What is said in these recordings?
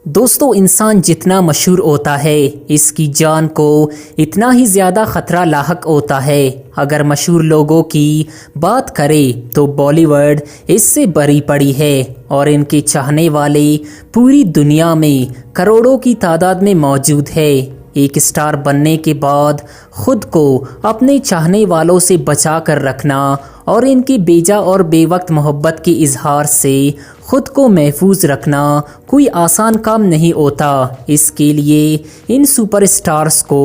दोस्तों, इंसान जितना मशहूर होता है इसकी जान को इतना ही ज़्यादा ख़तरा लाहक होता है। अगर मशहूर लोगों की बात करें तो बॉलीवुड इससे बरी पड़ी है और इनके चाहने वाले पूरी दुनिया में करोड़ों की तादाद में मौजूद है। एक स्टार बनने के बाद खुद को अपने चाहने वालों से बचा कर रखना और इनकी बेजा और बेवक्त मोहब्बत के इजहार से खुद को महफूज रखना कोई आसान काम नहीं होता। इसके लिए इन सुपरस्टार्स को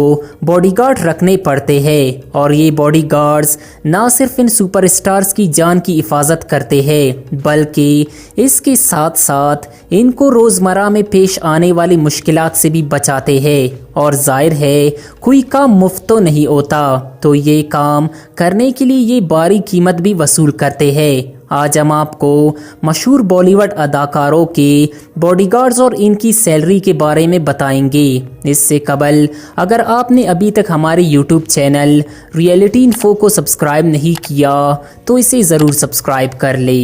बॉडीगार्ड रखने पड़ते हैं और ये बॉडीगार्ड्स ना सिर्फ इन सुपरस्टार्स की जान की हिफाजत करते हैं बल्कि इसके साथ साथ इनको रोज़मर्रा में पेश आने वाली मुश्किलात से भी बचाते हैं। और जाहिर है कोई काम मुफ्त तो नहीं होता, तो ये काम करने के लिए ये भारी कीमत भी वसूल करते हैं। आज हम आपको मशहूर बॉलीवुड अदाकारों के बॉडीगार्ड्स और इनकी सैलरी के बारे में बताएंगे। इससे कबल अगर आपने अभी तक हमारे यूट्यूब चैनल रियलिटी इन्फो को सब्सक्राइब नहीं किया तो इसे ज़रूर सब्सक्राइब कर ले।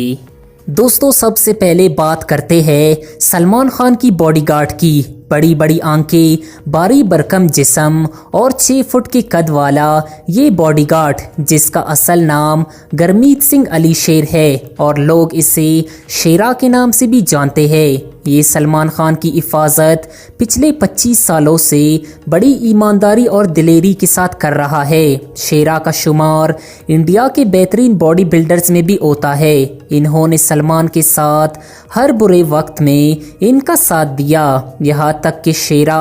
दोस्तों, सबसे पहले बात करते हैं सलमान खान की बॉडीगार्ड की। बड़ी बड़ी आंखें, भारी भरकम जिस्म और 6 फुट के कद वाला ये बॉडीगार्ड, जिसका असल नाम गुरमीत सिंह अली शेर है और लोग इसे शेरा के नाम से भी जानते हैं। ये सलमान खान की हिफाजत पिछले 25 सालों से बड़ी ईमानदारी और दिलेरी के साथ कर रहा है। शेरा का शुमार इंडिया के बेहतरीन बॉडी बिल्डर्स में भी होता है। इन्होंने सलमान के साथ हर बुरे वक्त में इनका साथ दिया, यहाँ तक कि शेरा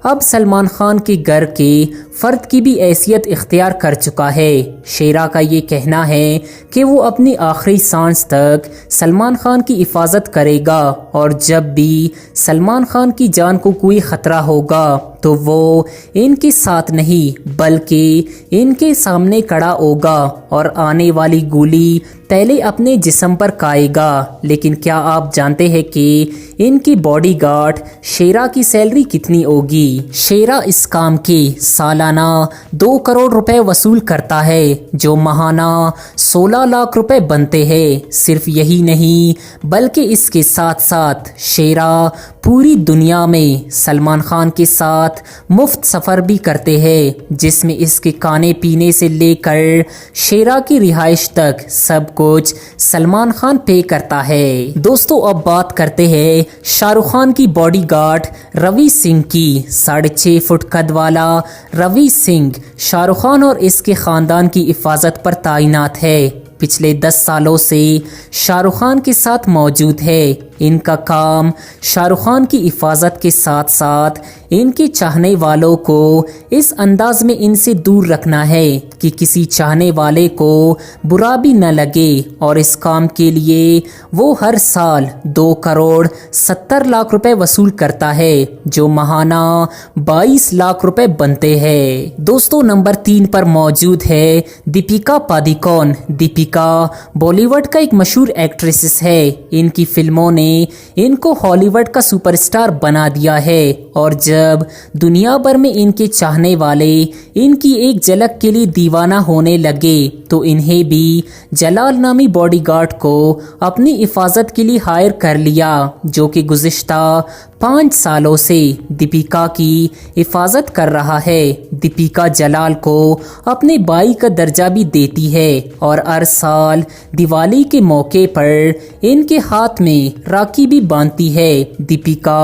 अब सलमान खान के घर के फ़र्द की भी हैसियत इख्तियार कर चुका है। शेरा का ये कहना है कि वो अपनी आखिरी सांस तक सलमान खान की हिफाजत करेगा और जब भी सलमान खान की जान को कोई ख़तरा होगा तो वो इनके साथ नहीं बल्कि इनके सामने खड़ा होगा और आने वाली गोली पहले अपने जिस्म पर खाएगा। लेकिन क्या आप जानते हैं कि इनकी बॉडीगार्ड शेरा की सैलरी कितनी होगी? शेरा इस काम के सालाना 2 करोड़ रुपए वसूल करता है, जो माहाना 16 लाख रुपए बनते हैं। सिर्फ यही नहीं बल्कि इसके साथ साथ शेरा पूरी दुनिया में सलमान खान के साथ मुफ्त सफ़र भी करते हैं, जिसमें इसके खाने पीने से लेकर शेरा की रिहाइश तक सब कुछ सलमान खान पे करता है। दोस्तों, अब बात करते हैं शाहरुख खान की बॉडीगार्ड रणवीर सिंह की। 6.5 फुट कद वाला रणवीर सिंह शाहरुख खान और इसके ख़ानदान की हिफाजत पर तैनात है। पिछले 10 सालों से शाहरुख खान के साथ मौजूद है। इनका काम शाहरुख खान की हिफाजत के साथ साथ इनके चाहने वालों को इस अंदाज में इनसे दूर रखना है कि किसी चाहने वाले को बुरा भी न लगे, और इस काम के लिए वो हर साल 2 करोड़ 70 लाख रुपए वसूल करता है, जो माहाना 22 लाख रुपए बनते हैं। दोस्तों, नंबर 3 पर मौजूद है दीपिका पादुकोण। दीपिका बॉलीवुड का एक मशहूर एक्ट्रेस है। इनकी फिल्मों ने इनको हॉलीवुड का सुपरस्टार बना दिया है और जब दुनिया भर में इनके चाहने वाले इनकी एक झलक के लिए दीवाना होने लगे तो इन्हें भी जलाल नामी बॉडीगार्ड को अपनी हिफाजत के लिए हायर कर लिया, जो कि गुज़िश्ता 5 सालों से दीपिका की हिफाजत कर रहा है। दीपिका जलाल को अपने भाई का दर्जा भी देती है और हर साल दिवाली के मौके पर इनके हाथ में राखी भी बांधती है। दीपिका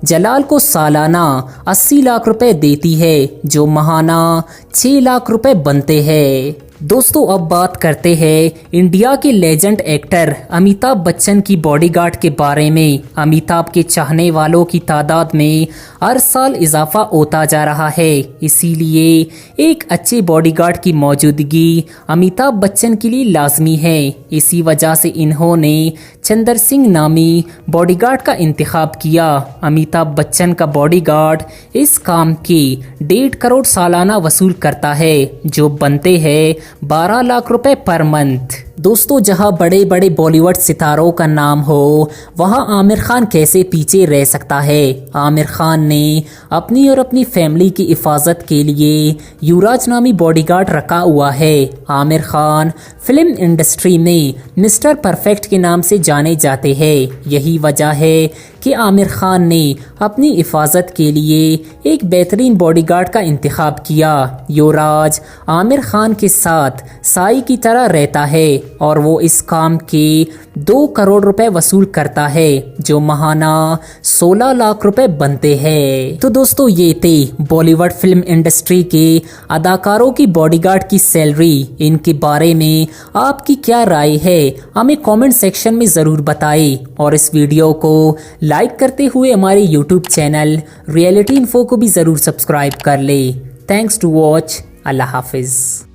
जलाल को सालाना 80 लाख रुपए देती है, जो माहाना 6 लाख रुपए बनते हैं। दोस्तों, अब बात करते हैं इंडिया के लेजेंड एक्टर अमिताभ बच्चन की बॉडीगार्ड के बारे में। अमिताभ के चाहने वालों की तादाद में हर साल इजाफा होता जा रहा है, इसीलिए एक अच्छे बॉडीगार्ड की मौजूदगी अमिताभ बच्चन के लिए लाजमी है। इसी वजह से इन्होंने चंदर सिंह नामी बॉडीगार्ड का इंतखाब किया। अमिताभ बच्चन का बॉडीगार्ड इस काम के 1.5 करोड़ सालाना वसूल करता है, जो बनते हैं 12 लाख रुपए पर मंथ। दोस्तों जहां बड़े बड़े बॉलीवुड सितारों का नाम हो वहां आमिर खान कैसे पीछे रह सकता है। आमिर खान ने अपनी और अपनी फैमिली की हिफाजत के लिए युवराज नामी बॉडीगार्ड रखा हुआ है। आमिर खान फिल्म इंडस्ट्री में मिस्टर परफेक्ट के नाम से जाने जाते हैं। यही वजह है कि आमिर खान ने अपनी हिफाजत के लिए एक बेहतरीन बॉडीगार्ड का इंतखाब किया। युवराज आमिर खान के साथ साई की तरह रहता है और वो इस काम के 2 करोड़ रुपए वसूल करता है, जो महाना 16 लाख रुपए बनते हैं। तो दोस्तों ये थे बॉलीवुड फिल्म इंडस्ट्री के अदाकारों की बॉडीगार्ड की सैलरी। इनके बारे में आपकी क्या राय है हमें कमेंट सेक्शन में ज़रूर बताएं और इस वीडियो को लाइक करते हुए हमारे यूट्यूब चैनल रियलिटी इन्फो को भी ज़रूर सब्सक्राइब कर ले। Thanks to watch. अल्लाह हाफिज़।